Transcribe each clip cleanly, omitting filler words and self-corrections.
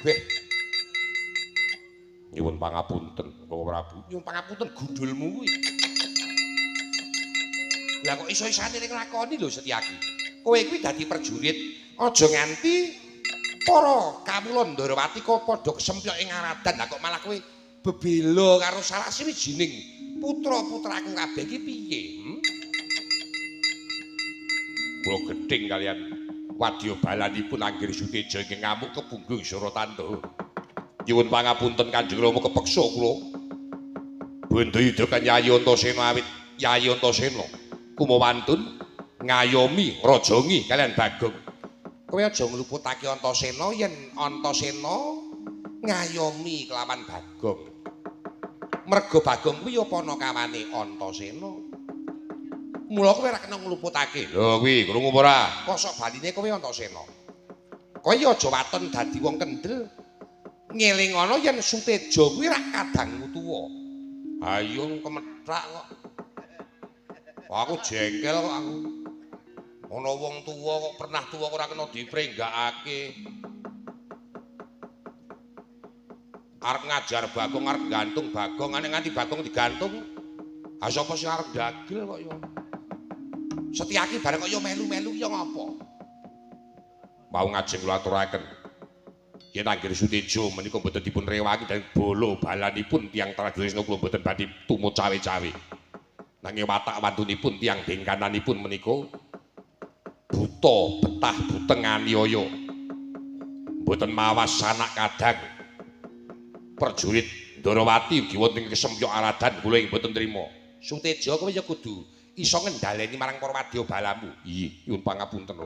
kabeh. Nyuwun pangapunten, Bapak Prabu. Nyuwun pangapunten gundulmu kuwi. Lah kok iso-isane ning lakoni lho Setyaki. Kowe kuwi dadi prajurit, aja nganti para kawula Ndarawati kok padha kesempyok ing Aradan. Lah kok malah kowe bebela karo salah siwijining putra-putraku kabeh iki piye? Kula gedhing kalian wadya balanipun Anggir Suteja ingkang ngamuk kepunggung Suratanda. Nyuwun pangapunten Kanjeng Rama kepeksa kula. Bandayuda kan Yayi Antasena awit Yayi Antasena kumawantun ngayomi rajangi kalian Bagong. Kowe aja ngluputake Antasena yen Antasena ngayomi kelawan Bagong. Merga Bagong kuwi apa ana kawane Antasena. Mula kowe ora kena ngluputake. Lho kuwi krungu apa ora? Kok sok baline kowe Antasena. Kowe ya aja waton dadi wong kendel. Ngelingono yen Suteja kuwi rak kadangmu tuwa. Ayo kemethak kok. Aku jengkel kok aku. Ana wong tuwa kok pernah tuwa ora kena diprenggakake. Arep ngajar Bagong, arep gantung Bagong, nek nganti Bagong digantung, ha sapa sing arep dagel kok ya. Setyaki bareng kok ya melu-melu ya ngapa? Mau ngajeng kula aturaken. Yen Anggir Suteja menika boten dipun rewangi dan bala balanipun tiyang Tradisena kula boten badhe tumut cawe-cawe. Nanging watak wantunipun tiyang bengkananipun menika buta, betah, buteng aniaya. Mboten mawas sanak kadang. Prajurit Ndarawati ugi wonten kesempyok Aradan kula ing mboten trima. Suteja kowe ya kudu iso ngendhaleni marang para wadya balamu. Iya, nyuwun pangapunten.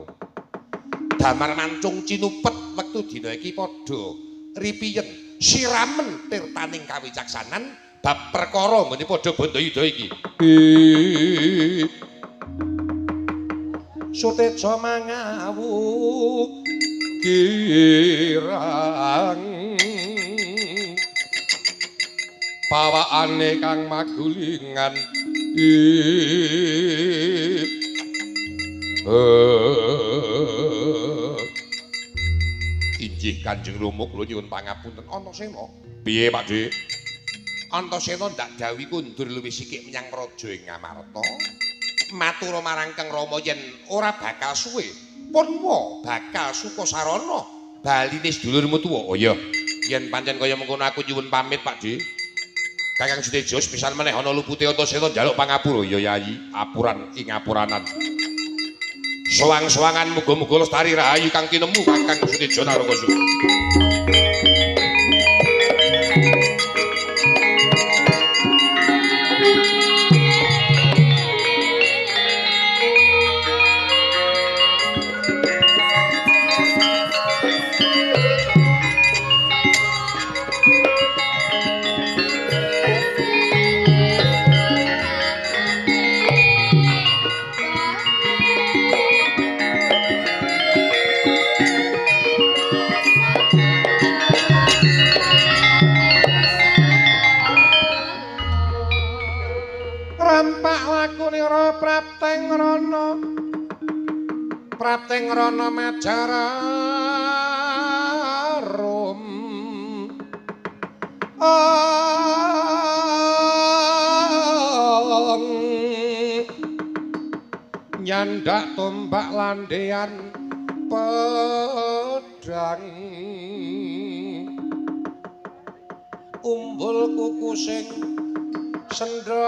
Damar mancung cinupet wektu dina iki padha ripiyen siramen tirtaning kawicaksanan bab perkara ngene padha bandayuda iki. Suteja mangawu kirang pawakane kang magulingan injih Kanjeng Rama kula nyuwun pangapunten. Antasena piye Pakde? Antasena ndak dawuh kundur luwih sikik menyang praja ing Ngamarta. Matur marang Kang Rama yen ora bakal suwe pun wa bakal Sukasarana baline sedulurmu tuwa. Oh iya, yen pancen kaya mengkono aku nyuwun pamit Pakde. Kakang Suteja sepisan meneh ana lupute Antasena njaluk pangapura. Ya Yayi, apuran ing apuranan. Soang-soangan muga-muga lestari rahayu kang tinemu Kakang Suteja Narangasuka. Rampak lakune ora prapteng rana. Prapteng rana Majararum. Nyandak tombak landean pedang. Umbul kuku sing Sendrawa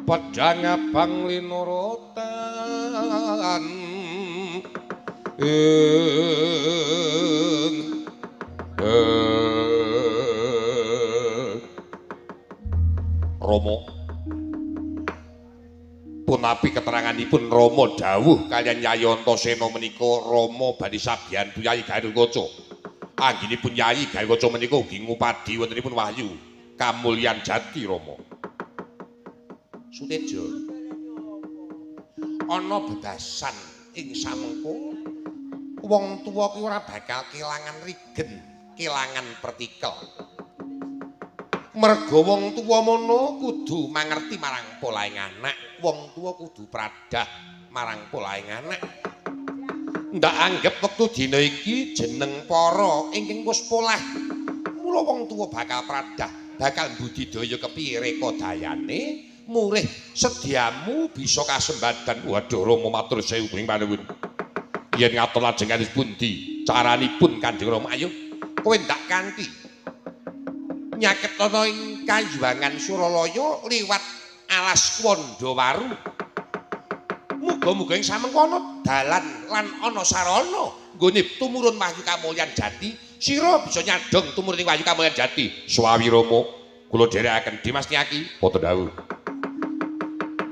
pedang abang linurutan Rama punapi keteranganipun Rama dawuh kaliyan Yayi Antasena menika Rama badhe sabiyantu Yayi Garukaca. Anggenipun Yayi Garukaca menika ugi ngupadi wontenipun wahyu kamulyan jati Rama. Suteja ana bebasan ing samengko wong tuwa ki ora bakal kelangan rigen, kelangan pertikel. Merga wong tuwa mono kudu mangerti marang polaing anak, wong tuwa kudu pradah marang polaing anak. Ndak anggap wektu dina iki jeneng para ingkang wis polah. Mula wong tuwa bakal pradah, bakal budidaya kepire kodayane, murih sediamu bisa kasembadan. Waduh Rama matur sewu ing panuwun. Yen ngatur lajenganis pundi caranipun Kanjeng Rama? Ayo kowe ndak kanthi nyaketana ing Kayuwangan Suralaya liwat alas Wandawaru. Muga-muga ing samengkono dalan lan ana sarana nggone tumurun Wahyu Kamulyan Jati, sira bisa nyadong tumurun Wahyu Kamulyan Jati. Swawi Rama, kula dherekaken Dimas Tyaki pata dawuh.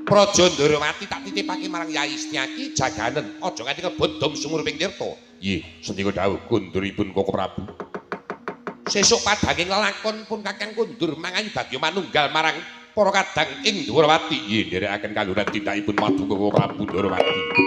Praja Ndarawati tak titipake marang Yai Setyaki jaganen aja nganti kebodhom sumuruping tirta. Nggih, sendika dawuh kunduripun Koko Prabu. Sesuk padhanging lelakon pun Kakang kundur mangayu bagya manunggal marang para kadang ing Ndarawati. Nggih, nderekaken kaluhuran tindakipun Madu Koko Prabu Ndarawati.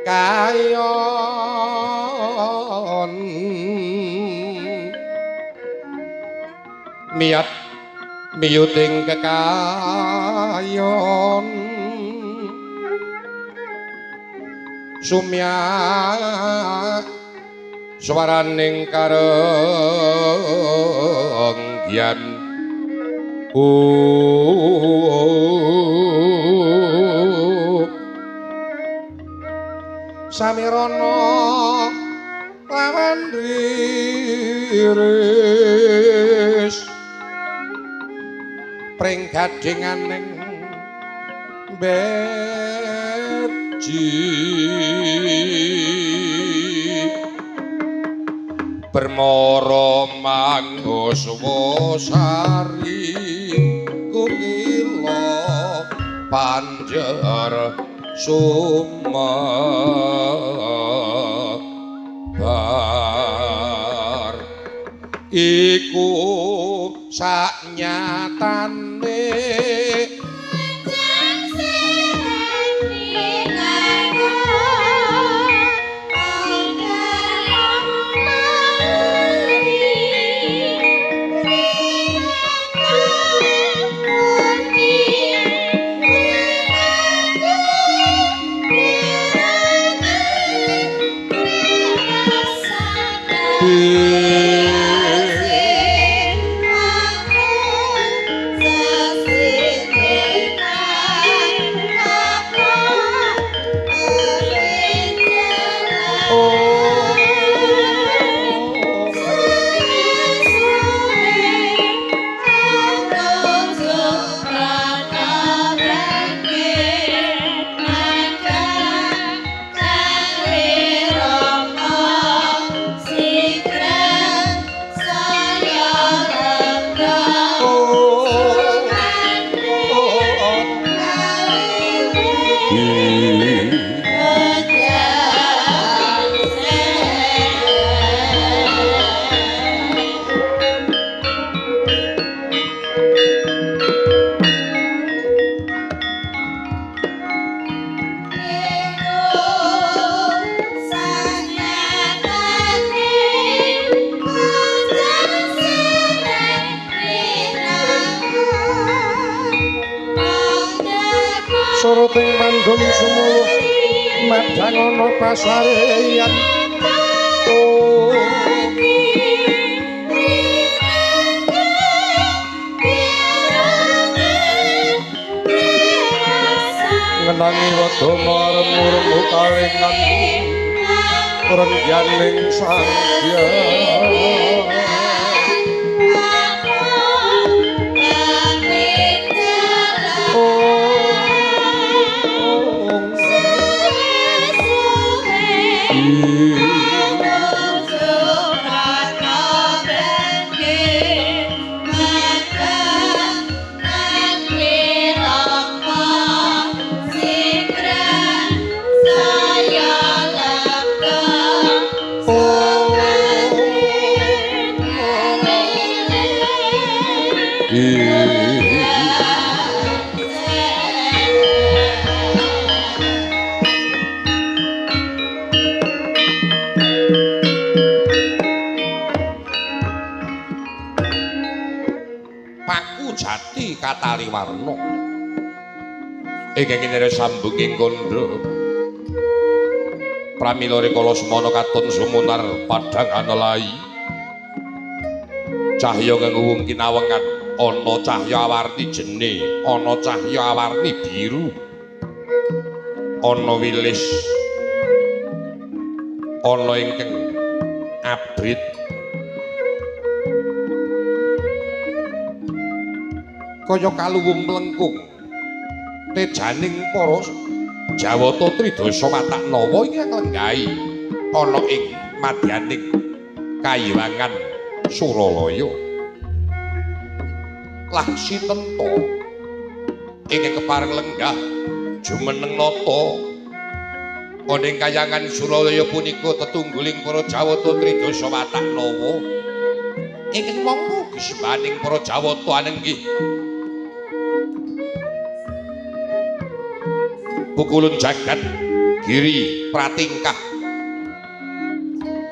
Kayon miat miyuting kekayon sumya swaraning karenggian samirana lawan riris pring gadinganing beji bermara manggoswasari kukila panjer sumebar iku saknyatane mendung sumuluh madhang ana pasareyan ngenani wada mareng-mureng kalengan rengganing sandya jati katali warna ingkang kinere sambunging kandha pramila rikala semana katon sumunar padhang anelai cahya ngenguwung kinawengan ana cahya awarni jene ana cahya awarni biru ana wilis ana ingkang abrit kaya kaluwung mlengkung tejaning para Jawata Tridasa Wataknawa iki lenggahi ana ing madyaning Kayiwangan Suralaya Laksitenta ingkang kepareng lenggah jumeneng nata ana ing Kayangan Suralaya punika tetungguling para Jawata Tridasa Wataknawa ingkang monggo gisembaning para Jawata anenggih pukulun jagat giri pratingkah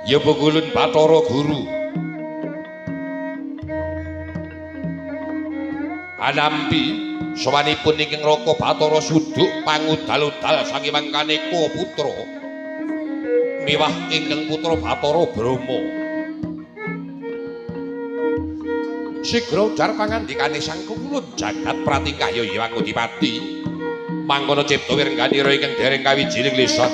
ya pukulun Bathara Guru anampi sawanipun ingkang Raka Bathara Suduk pangudal-udal saking Maneka putra miwah ingkang putra Bathara Brama sigra jar pangandikane sang pukulun jagat pratingkah ya Hyang Udipati mangkono cipta wirengganira ingkang dereng kawijining lisan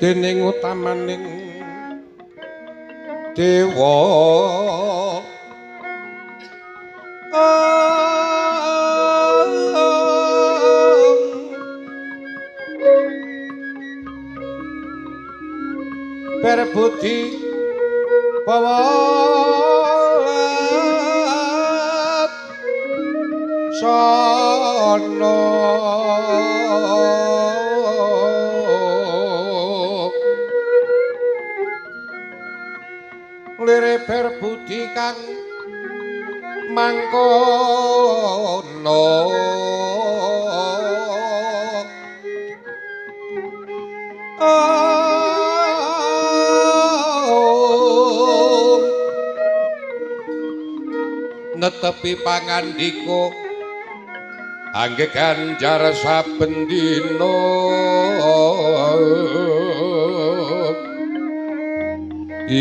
dening utamaning dewa berbudi pawalat sono ulire berbudi kang mangkono netepi pangandika angge ganjar saben dina Ong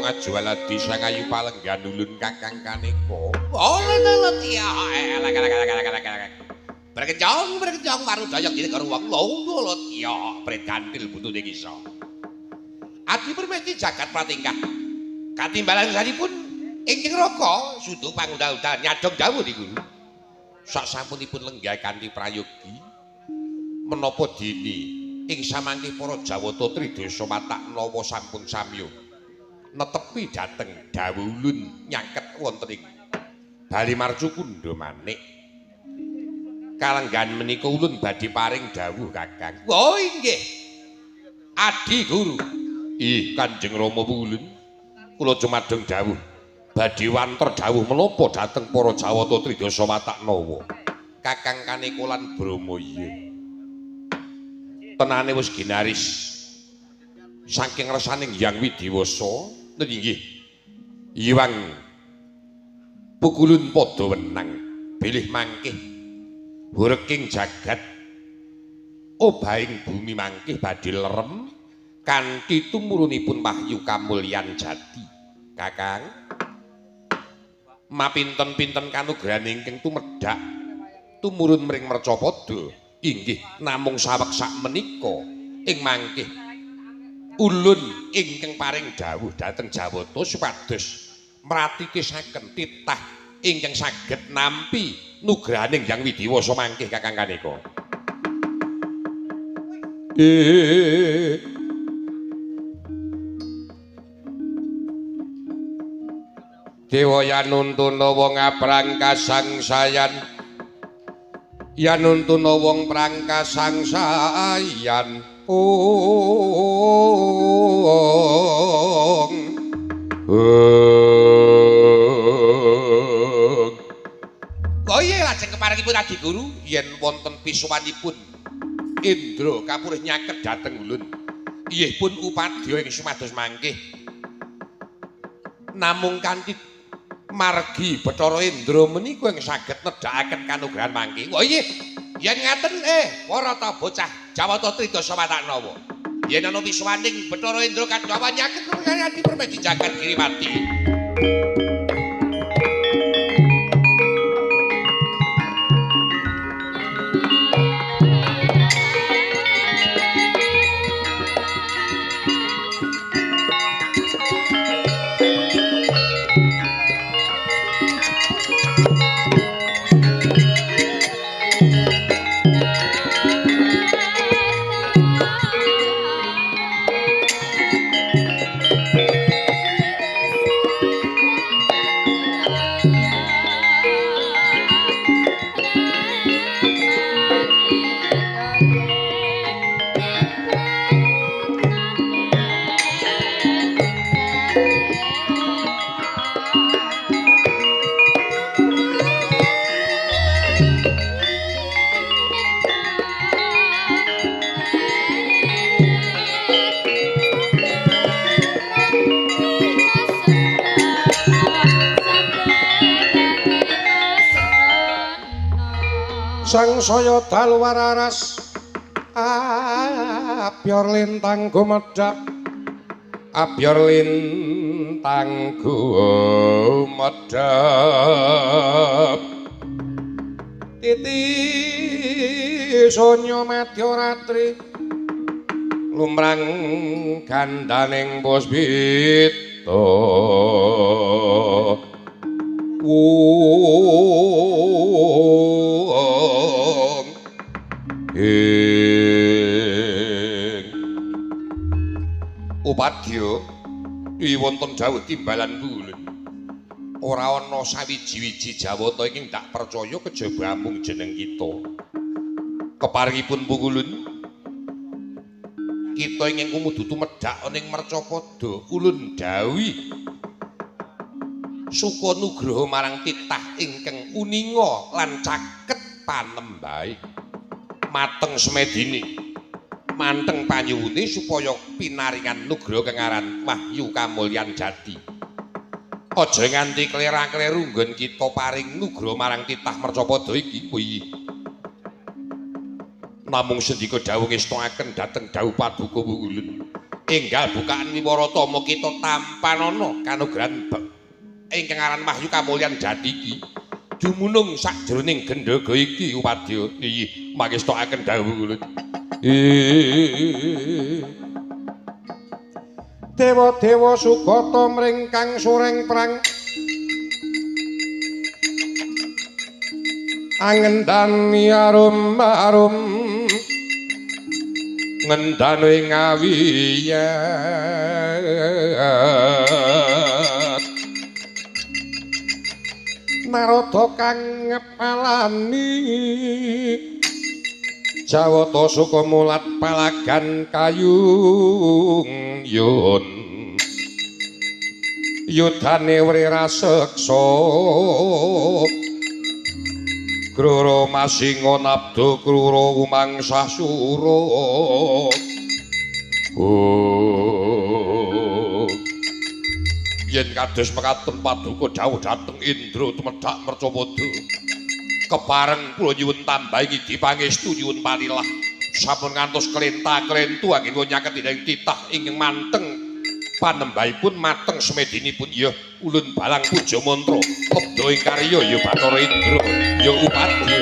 Ajwaladi sangayu palenggan ulun kakang kaneka. Olet ya. Berkencang marudaya dene karo wong lho ya. Pret kantil buntune kisa. Adi permesti jagat pratingkah. Katimbalan sanipun ingkang raka sudu pangundang-undangan nyadong dawuh niku. Saksampunipun lenggah kanthi prayogi menapa dini ing samangke para Jawata Tridasa Matak Nawa sampun samya netepi dhateng dawuh ulun nyangket wonten ing Bali Marcukunda manik. Kalenggan menika ulun badhe paring dawuh Kakang. Oh inggih. Adi Guru. Ih Kanjeng Rama ulun kula jumadeng dawuh badhe wanter dawuh menapa dhateng para Jawata Tridasa Matak Nawa. Kakang Kaneka lan Bramaya. Tenane wis ginaris saking resaning Hyang Widiwasa nggih Iwang pukulun padha wenang bilih mangkih hureking jagat obahing bumi mangkih badhe lerem kanthi tumurunipun wahyu kamulyan jati. Kakang mapinten-pinten kanugrahan ingkang tumedhak tumurun mring Mercapada inggih namung saweg sak menika ing mangkih ulun ingkang paring dawuh dhateng Jawata supados mratitisaken titah ingkang saged nampi nugrahaning Hyang Widiwasa mangkih Kakang Kaneka. Dewa yanuntuna wong aprang kasangsayan yanuntuna wong prang kasangsayan Kaya lajeng keparengipun Adi Guru yen wonten pisuwanipun Indra kapurih nyaket dhateng ulun. Inggih pun upadya ing sumados mangkih. Namung kanthi margi Bathara Indra menika ing saged nedhakaken kanugrahan mangke. Wah nggih. Yen ngaten para ta bocah Jawata Tridasa Matak Nawa. Yen ana pisuwaning Bathara Indra kadhawa nyaket kaya permedi jagat Girimati. sangsaya dalu wararas abyor lintang gumedhap abyor lintang gumedhap titi sonya madya ratri lumrang gandaning puspita Upadya wonten dawuh timbalan ulun. ora ana sawiji-wiji Jawata ingkang tak percaya kejaba amung jeneng kita. Keparingipun pungulun kita ingkang kumudu tumedhak ning Mercapada ulun dawuhi suka nugraha marang titah ingkang uninga lan caket panembahe mateng semedini manteng panyuwune supaya pinaringan nugraha kang aran Wahyu Kamulyan Jati. Aja nganti klera-kleru nggon kita paring nugraha marang titah Mercapada iki kuwi. Namung sendika dawuh ngestakaken dhateng dawuh paduka ulun. Enggal bukaan wiwaratama kita tampanana kanugrahan ingkang aran Wahyu Kamulyan Jati iki dumunung sakjroning gendhaga iki upadya. Iyi mangestakaken dawuh ulun. Dewa-dewa sugata mringkang sureng perang angendani arum-arum ngendani ngawiyat Narada kang ngepalani Jawata suka mulat palagan kayung yun yudhane wriraseksa Krura masinga nabda krura umangsah sura yen kados mekaten paduka dawuh dhateng Indra tumedhak Mercapada kepareng kula nyuwun tambahi dipangestu nyuwun palilah sampun ngantos klenta-klentu anggen nyaket ing titah ingkang manteng panembahipun mateng semedinipun ya ulun balang puja mantra lebda ing karya ya Bathara Indra ya upadya.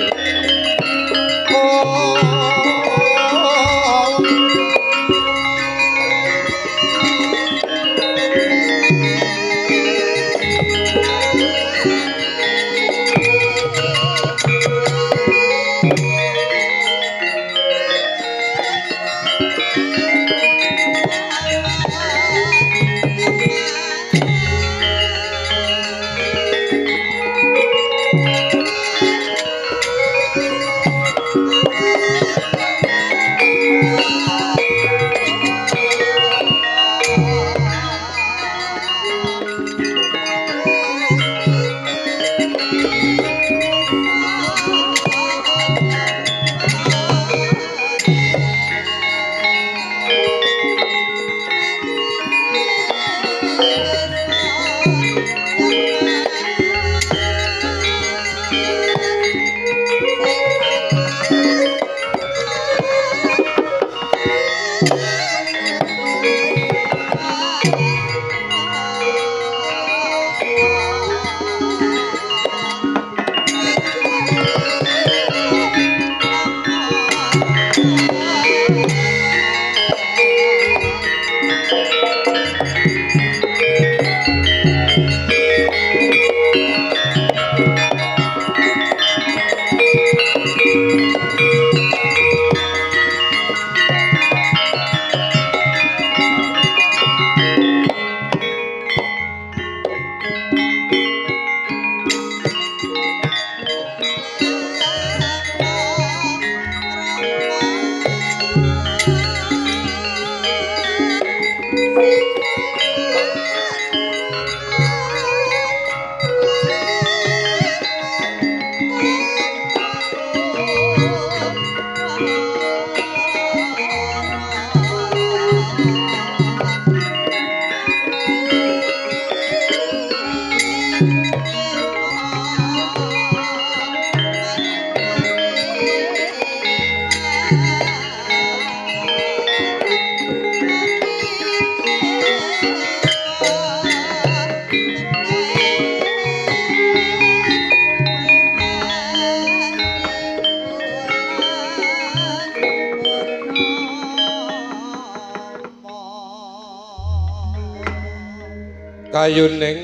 Kayuning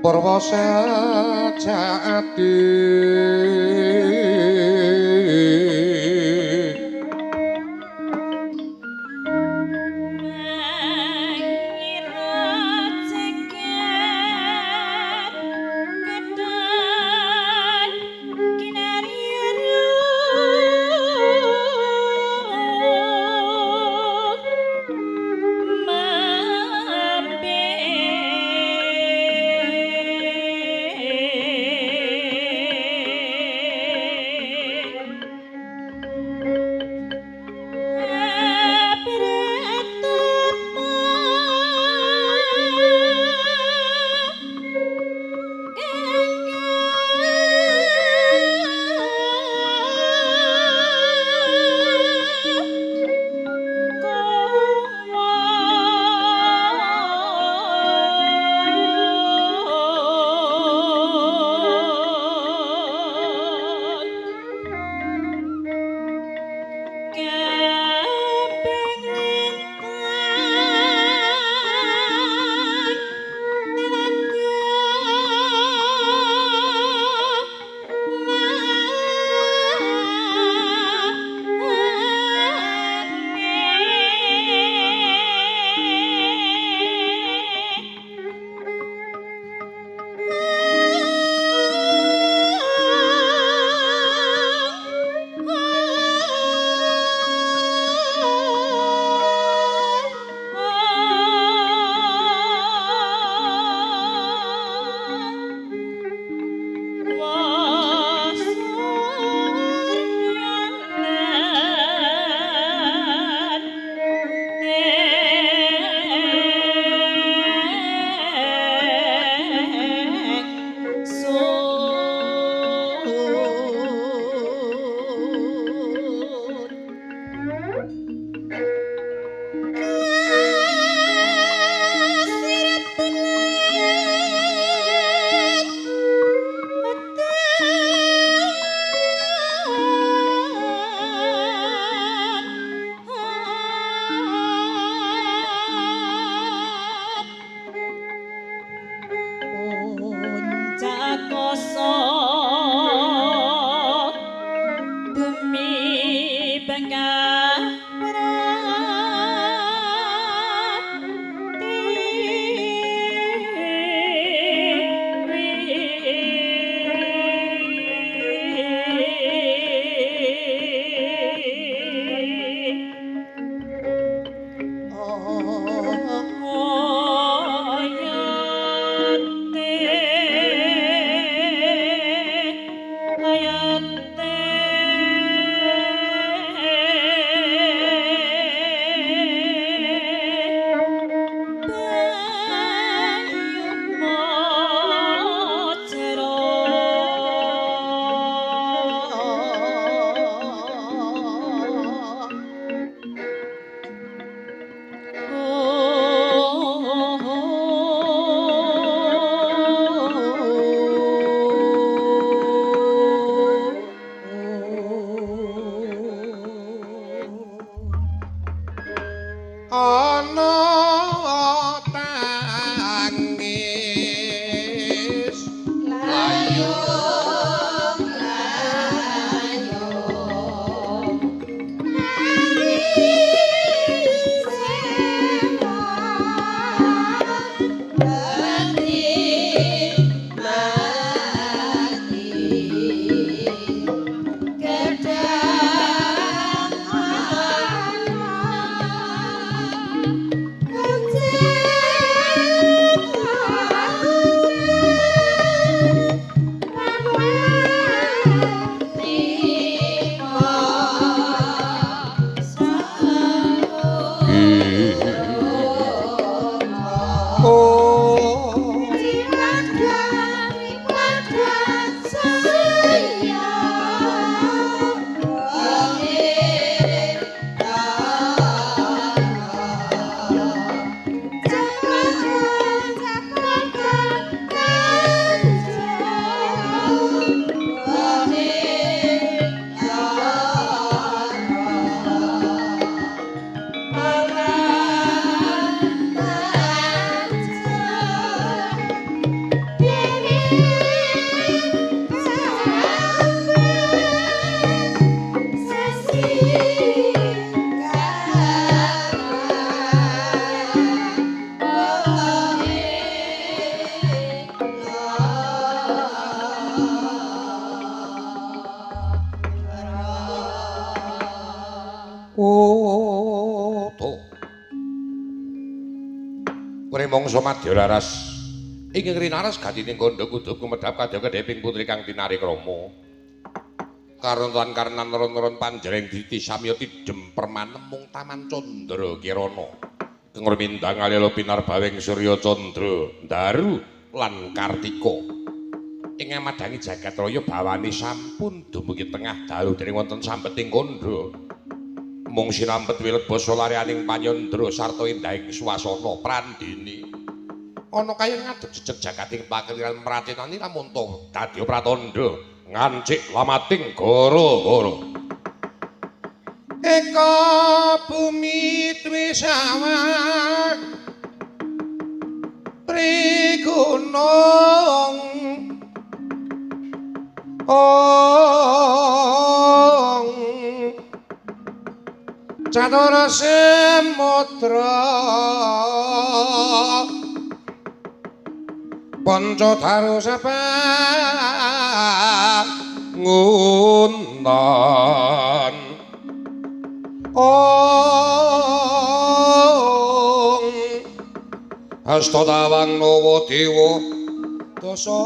Purwasejati ana tangis layung Oto Kure mangsa madya raras ing rinaras gatining kandha kudu kumedhap kadya kedheping putri kang tinari krama karontan karenan ron-ron panjreng diti samya tidhem permanem mung taman candra kirana kengurmindang alila pinarbawing surya candra daru lan kartika ing madangi jagat raya bawani sampun dumugi tengah dalu dening wonten sambeting kandha mung sinambet wilet basa laryaning panyandra sarta endahing swasana prandini ana kaya ngadeg jejeg jagating pakeliran mratinani lamun to dadya pratandha ngancik lamating gara-gara eka bumi trisawak prigunung catur samudra panca daru sapangunan hasta tawang nawadewa dasa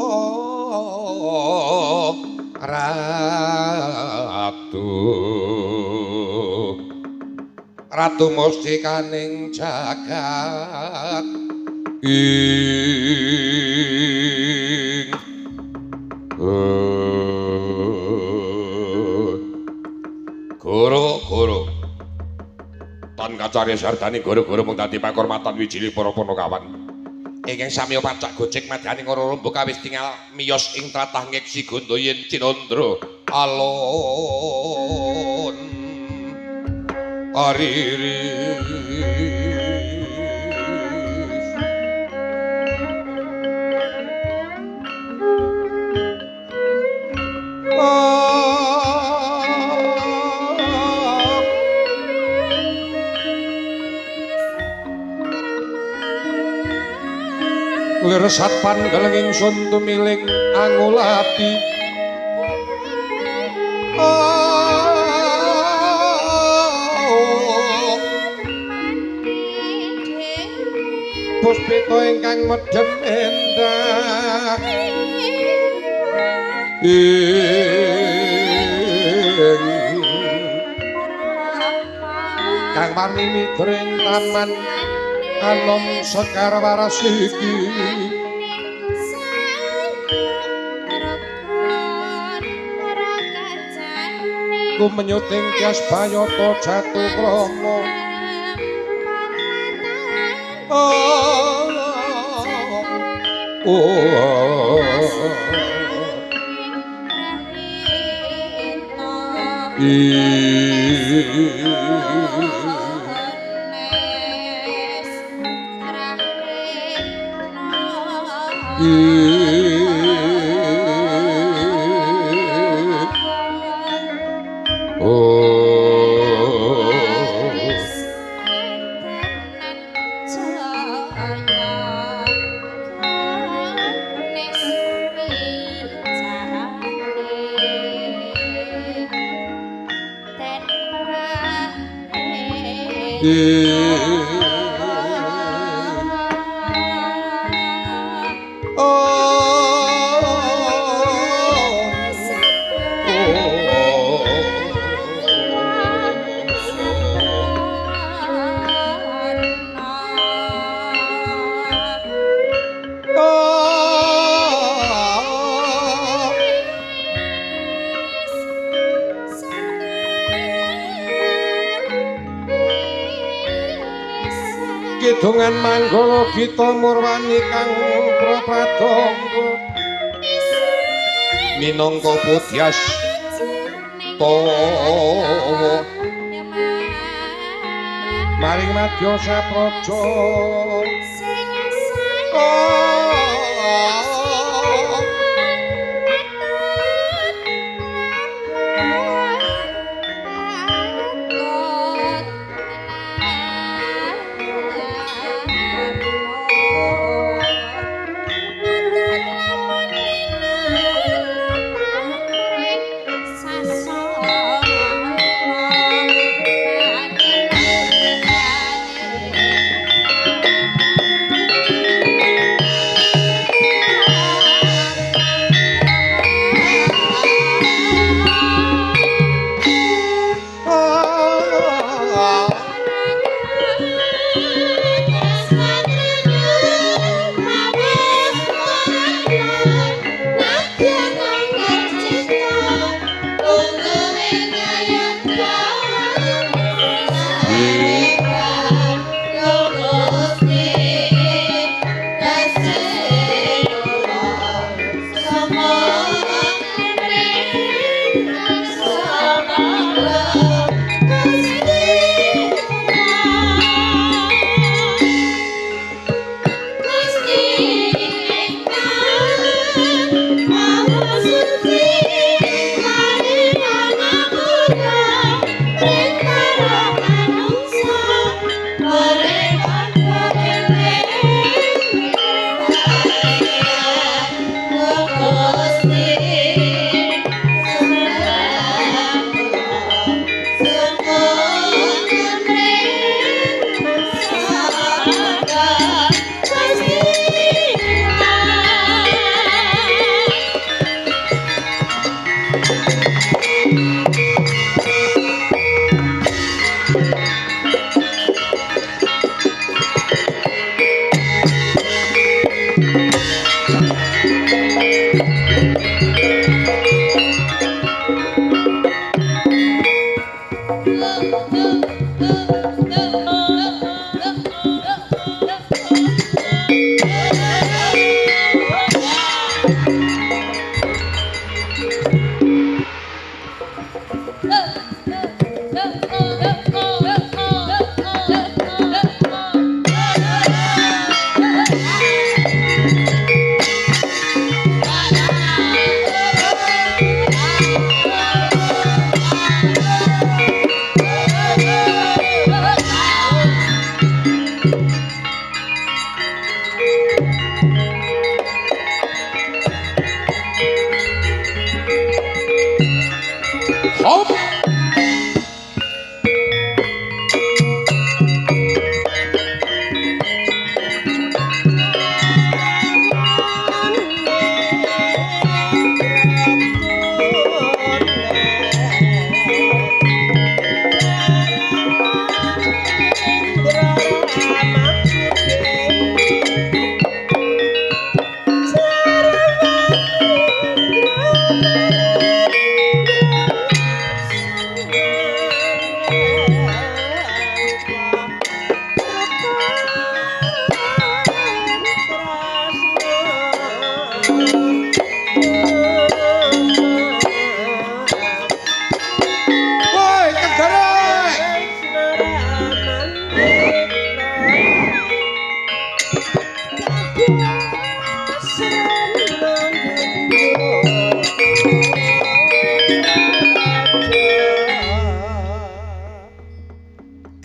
ratu mustikaning jagat ing goro-goro tan kacari sardani goro-goro mung dadi pakurmatan wijili para punakawan ingkang samya pacak gojek madyaning ora rembuh kawis tinggal miyos ing tlatah ngeksi gondo yen cinandra alon ariris Lir satpan galeng ingsun tumiling angulati Puspita ingkang medhem endah kang warni mitring taman anom sekar waras iki ku menyuting tias bayata jatuh krama Kidungan manggala gita murwani kang prapadangga minangka pudyas tawa maring madya sapraja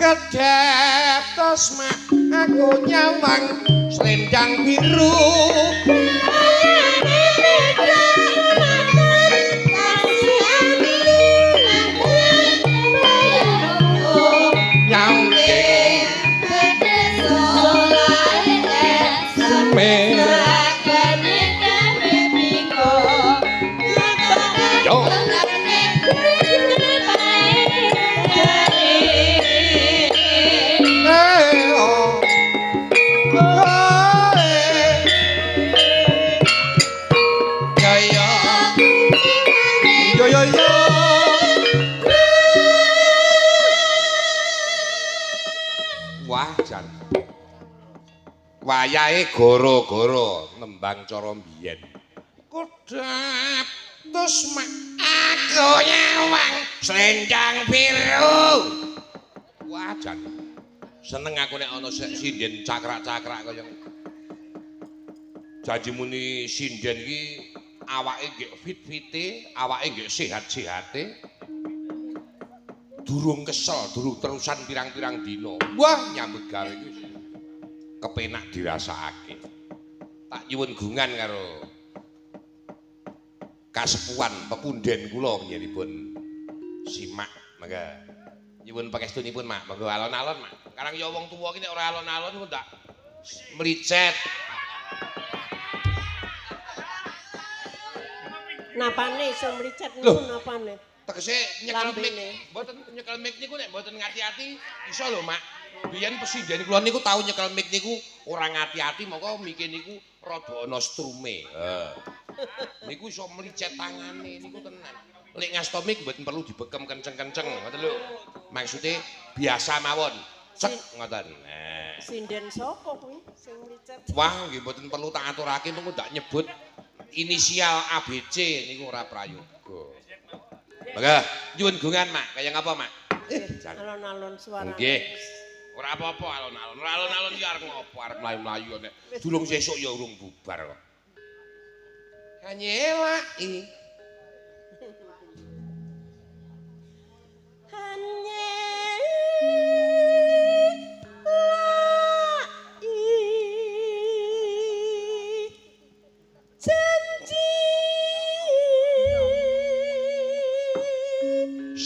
kedap tosma aku nyawang selendang biru nyangking yo wah jan wayahe goro-goro nembang cara mbiyen kodap terus aku nyawang selendang biru wah jan seneng aku nek ana sinden cakrak-cakrak kaya janji muni sinden iki awake nggih fit-fite awake nggih sehat-sehate durung kesel durung terusan pirang-pirang dina wah nyambut gawe iki kepenak dirasakake tak nyuwun gungan karo kasepuhan pepunden kula njenipun simak mangga nyuwun pangestunipun mak monggo alon-alon mak karang ya wong tuwa iki nek ora alon-alon kok tak mlicet napane iso mricet niku napane tegese nyekel mik mboten nyekel mik niku nek mboten ngati-ati iso lho mak biyen presiden kula niku tau nyekel mik niku ora ngati-ati mongko mike niku rada ana strume niku iso mlicet tangane niku tenan lek ngasto mik mboten perlu dibekem kenceng-kenceng ngoten lho maksude biasa mawon cek ngoten sinden sapa kuwi sing mricet wah nggih mboten perlu tak aturake mengko ndak nyebut inisial ABC niku ora prayoga mangga nyuwun gungan mak kaya ngapa mak alon-alon suara nggih ora apa-apa alon-alon ora alon-alon iki arep ngopo arep mlayu-mlayu nek durung sesuk ya urung bubar kok kanyelaki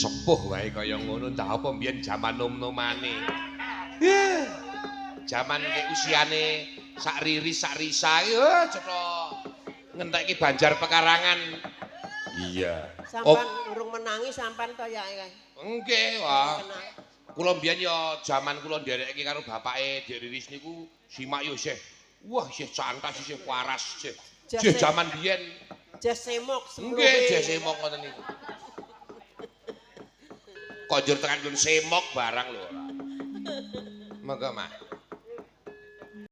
sepuh wae kaya ngono ndak apa mbiyen jaman nom-nomane. Jaman ke usiane sak riris sak risa cetha ngentekke Banjar Pekarangan. Iya. sampan urung menangi sampan to ya nggih, wah. Kula mbiyen ya jaman kula nderekke karo bapake Dek Riris niku simak yo isih. Wah, isih cantas, isih waras, isih. Isih jaman biyen. jas semok Nggih, jas semok ngoten niku. Konjur tekan semok barang lho. Monggo, Mak.